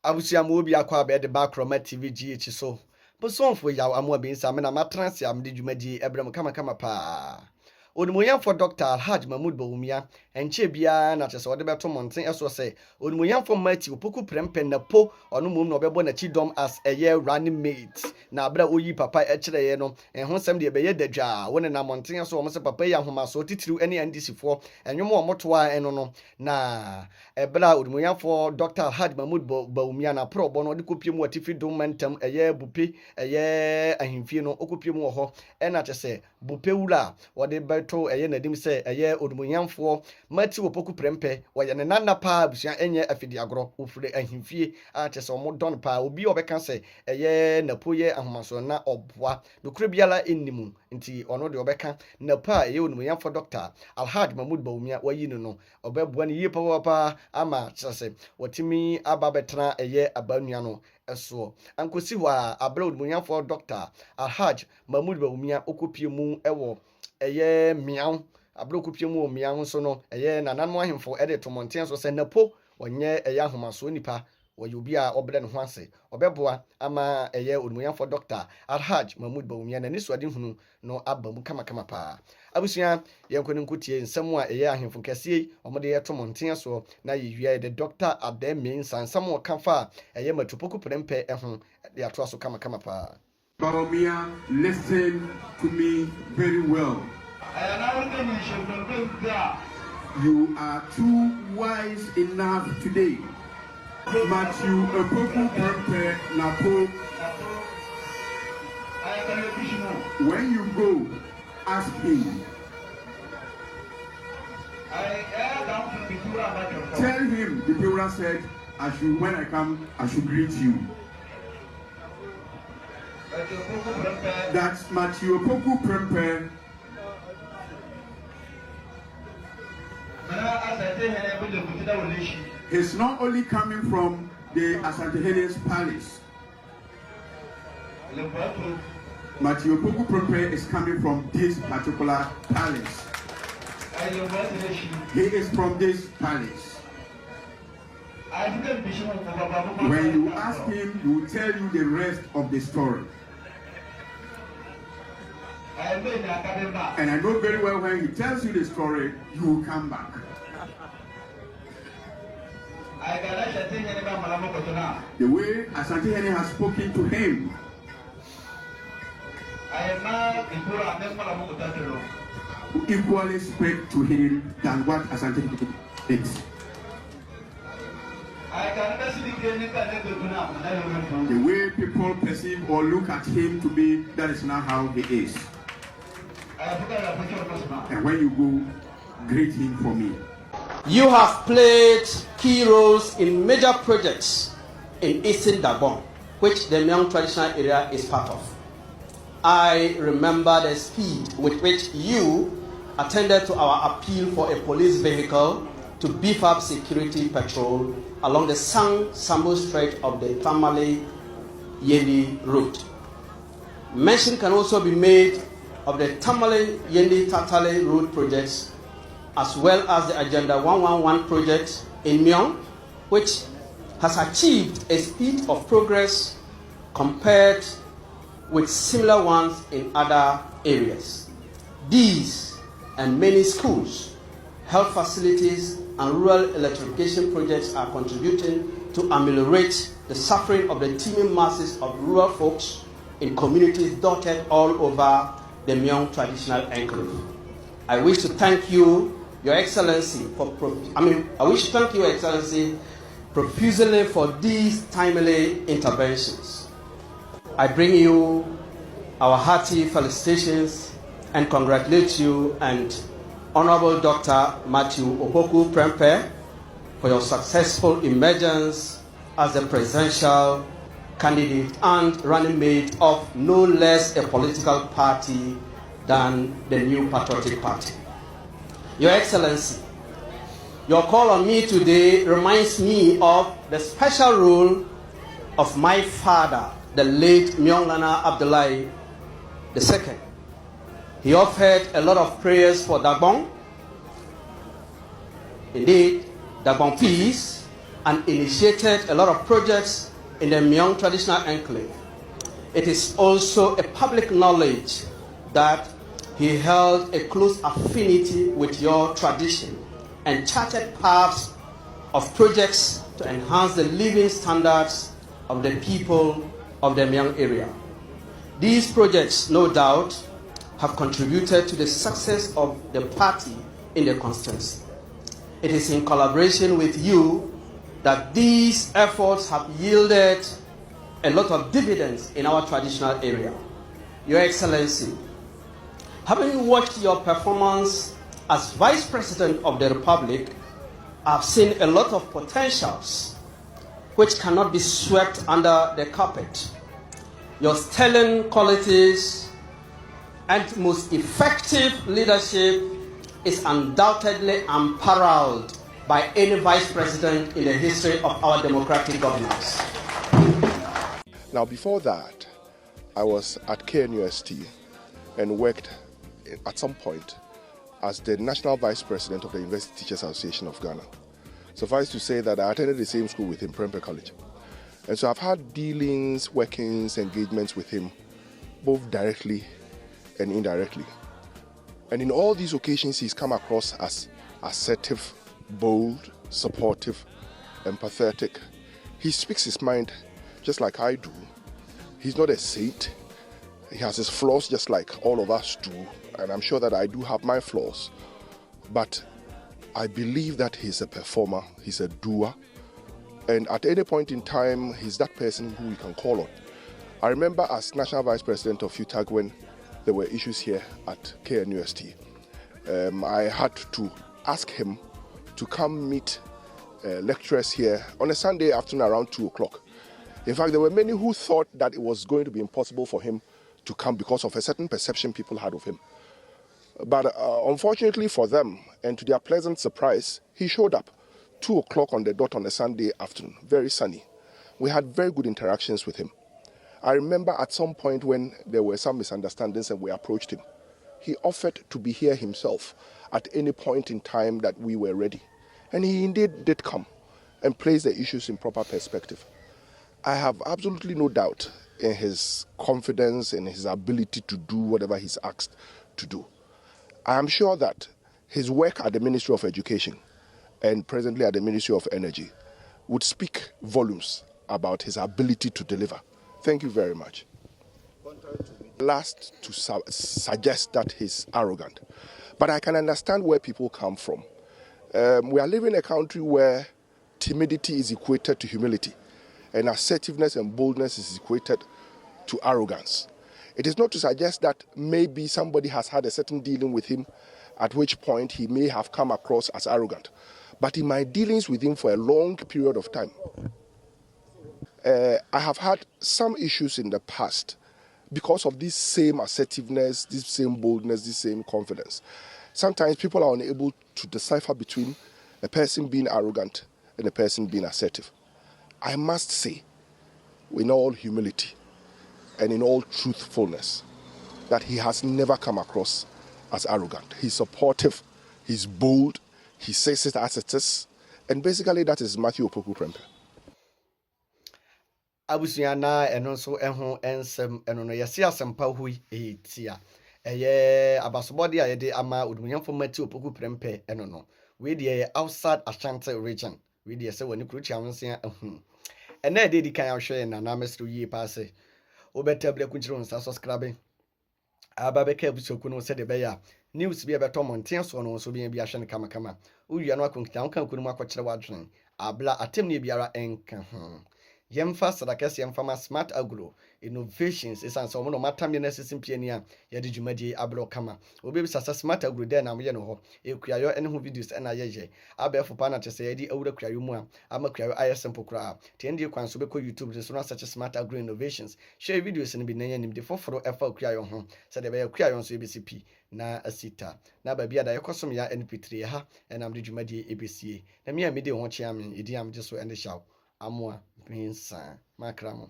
abusia mo bi akwa be de bakroma TV GH so bo sonfo yaw amo be nsa me na matranse am de dwumadi ebrem kama pa Onimoyamfo Dr. Alhaj Mahmoud Bawumia enche bia na chese ode beto monten eso se Onimoyamfo Mati opoku prempen na po ono mum no bebo na chidom as eye running mate na abra oyi papa ekire ye no enho sem de beye dadwa woni na monten eso omo se papa ya homa so titiriu ene NDC fo enwomo omotoa eno no na ebra Onimoyamfo Dr. Alhaj Mahmoud Bawumia na pro bo no de kopiem watifi dom mantam eye Bulpe eye ahimfie no okopiem wo ho ena chese Bulpe Wura ode to eye nadim se eye odumunyamfo mati wopoku prempe woye ne nana pa busua enye afidi agro ofure ahimfie a chese omo don pa obi obeka se eye napoye ahomaso na obwa dokure biala ennimu nti ono de obeka napa eye odumunyamfo Dr. Alhaj Mahmoud Bawumia wayi no obebua ne yie pa ama chese wotimi ababetra eye abanua no eso ankosi ho a abra odumunyamfo Dr. Alhaj Mahmoud Bawumia okopie mu ewo eye miaw abrokopie mu miaw so no eye nananmo ahemfo ede tomonten so se napo onye eye ahomaso nipa woyobi a obre ne ho ase obeboa ama eye onumuyamfo Dr. Alhaj Mahmoud Bawumia na nisuade hunu no abamu kama pa abusua yenkoni nkutie nsem a eye ahemfo kese omode ye tomonten so na yewia de Dr. Ademi Nsansam o kafa eye matupoku prempe ehun de ato so kama pa. Bawumia, listen to me very well. You are too wise enough today. Matthew Opoku Prempe NAPO. When you go, ask him. Tell him the Wura said, when I come, I should greet you. That's Matthew Opoku Prempe. He's not only coming from the Asantehene's palace. Matthew Opoku Prempe is coming from this particular palace. He is from this palace. When you ask him, he will tell you the rest of the story. And I know very well when he tells you the story, you will come back. The way Asantehene has spoken to him, equally speak to him than what Asantehene thinks. The way people perceive or look at him to be, that is not how he is. And when you go, greet him for me. You have played key roles in major projects in Eastern Dagbon, which the Myong traditional area is part of. I remember the speed with which you attended to our appeal for a police vehicle to beef up security patrol along the Sambo Strait of the Tamale-Yendi route. Mention can also be made of the Tamale-Yendi-Tatale road projects, as well as the Agenda 111 project in Myong, which has achieved a speed of progress compared with similar ones in other areas. These and many schools, health facilities, and rural electrification projects are contributing to ameliorate the suffering of the teeming masses of rural folks in communities dotted all over the Myong traditional enclave. I wish to thank you, Your Excellency, profusely for these timely interventions. I bring you our hearty felicitations and congratulate you and Honorable Dr. Matthew Opoku Prempe for your successful emergence as the presidential candidate and running mate of no less a political party than the New Patriotic Party. Your Excellency, your call on me today reminds me of the special role of my father, the late Myong Nana Abdullahi II. He offered a lot of prayers for Dagbon. Indeed, Dagbon peace and initiated a lot of projects in the Myong traditional enclave. It is also a public knowledge that he held a close affinity with your tradition and charted paths of projects to enhance the living standards of the people of the Myong area. These projects, no doubt, have contributed to the success of the party in the constituency. It is in collaboration with you that these efforts have yielded a lot of dividends in our traditional area. Your Excellency, having watched your performance as Vice President of the Republic, I've seen a lot of potentials which cannot be swept under the carpet. Your sterling qualities and most effective leadership is undoubtedly unparalleled by any vice president in the history of our democratic governance. Now, before that, I was at KNUST and worked at some point as the National Vice President of the University Teachers Association of Ghana. Suffice to say that I attended the same school with him, Prempeh College. And so I've had dealings, workings, engagements with him, both directly and indirectly. And in all these occasions, he's come across as assertive, bold, supportive, empathetic. He speaks his mind just like I do. He's not a saint. He has his flaws just like all of us do. And I'm sure that I do have my flaws. But I believe that he's a performer, he's a doer. And at any point in time, he's that person who we can call on. I remember as National Vice President of UTAG when there were issues here at KNUST. I had to ask him to come meet lecturers here on a Sunday afternoon around 2 o'clock. In fact, there were many who thought that it was going to be impossible for him to come because of a certain perception people had of him. But unfortunately for them, and to their pleasant surprise, he showed up 2 o'clock on the dot on a Sunday afternoon, very sunny. We had very good interactions with him. I remember at some point when there were some misunderstandings and we approached him, he offered to be here himself at any point in time that we were ready. And he indeed did come and place the issues in proper perspective. I have absolutely no doubt in his confidence and his ability to do whatever he's asked to do. I am sure that his work at the Ministry of Education and presently at the Ministry of Energy would speak volumes about his ability to deliver. Thank you very much. Last to suggest that he's arrogant, but I can understand where people come from. We are living in a country where timidity is equated to humility, and assertiveness and boldness is equated to arrogance. It is not to suggest that maybe somebody has had a certain dealing with him, at which point he may have come across as arrogant. But in my dealings with him for a long period of time, I have had some issues in the past because of this same assertiveness, this same boldness, this same confidence. Sometimes people are unable to decipher between a person being arrogant and a person being assertive. I must say, in all humility and in all truthfulness, that he has never come across as arrogant. He's supportive, he's bold, he says it as it is, and basically that is Matthew Opoku Prempeh. Abusuana eno so eho ensem eno no yesi asempa hui etia eye abasobode a yede ama odumunyamfo Matthew Opoku Prempeh eno no we dey outside Ashanti region we dey say wani kruchi awonsia ehu ena dey di kan ahwe na na mesro yi paase obetable kunchiro nsa subscribe ababeka abusoku no se de be ya news bi ebeto monten so no so bi ahwe ne kama uwia no akonkitan kan kunu akokere wadwen abla atem ne biara enka Yemfa sadakes yemfa smart agro innovations isan so no matam ne nasisim piania yade dwumadi ablo kama obebi sasa smart agro de na mo ye no ho ekuayo ene ho videos na yeje abefo pa na tese yadi awura kuayo mu a amakuayo ayesempo kura tende kwan so be ko YouTube so na search smart agro innovations share videos ne bi na yanim de foforo efa kuayo ho se de be ya kuayo so ebisipi na asita na ba bia da yekosom ya NP3 ha enam de dwumadi ebesie na me a me de ho chiame edi am je so ende shaw amua pinsa makramo